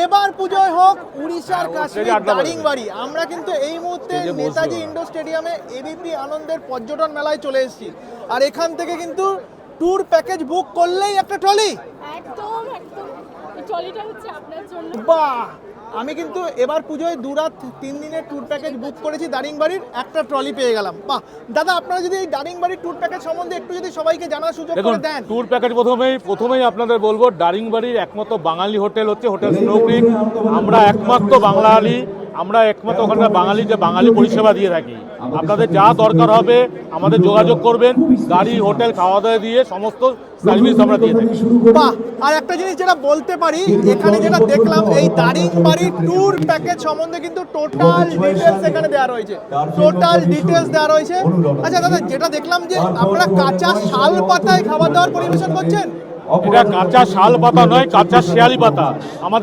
এবার পুজোয় হোক উড়িষ্যার কাশ্মীর দারিংবাড়ি, আমরা কিন্তু এই মুহূর্তে নেতাজি ইন্ডোর স্টেডিয়ামে এবিপি আনন্দের পর্যটন মেলায় চলে এসেছি। আর এখান থেকে কিন্তু ট্যুর প্যাকেজ বুক করলেই একটা ট্রলি। একদম একদম, এই ট্রলিটা হচ্ছে আপনার জন্য। বাহ, আমি কিন্তু এবার পুজোয় 2 রাত 3 দিনের ট্যুর প্যাকেজ বুক করেছি, দারিংবাড়ির একটা ট্রলি পেয়ে গেলাম। বাহ দাদা, আপনারা যদি এই দারিংবাড়ির ট্যুর প্যাকেজ সম্বন্ধে একটু যদি সবাইকে জানার সুযোগ করে দেন। ট্যুর প্যাকেজ প্রথমেই আপনাদের বলবো, দারিংবাড়ির একমাত্র বাঙালি হোটেল হচ্ছে হোটেল স্নো ক্রিক। আমরা একমাত্র ওখানকার বাঙালি পরিষেবা দিয়ে থাকি। আপনাদের যা দরকার হবে আমাদের যোগাযোগ করবেন, গাড়ি হোটেল খাওয়া দাওয়া দিয়ে সমস্ত সার্ভিস আমরা দিয়ে থাকি। বাহ, আর একটা জিনিস যেটা বলতে পারি, এখানে যেটা দেখলাম এই দারিংবাড়ির ট্যুর প্যাকেজ সম্বন্ধে কিন্তু টোটাল ডিটেলস এখানে দেওয়া রয়েছে, আচ্ছা দাদা, যেটা দেখলাম যে আপনারা কাঁচা শাল পাতায় খাবার দাবার পরিবেশন করছেন। এটা কাঁচা শাল পাতা নয়, কাঁচা শিয়ালি পাতা। আমাদের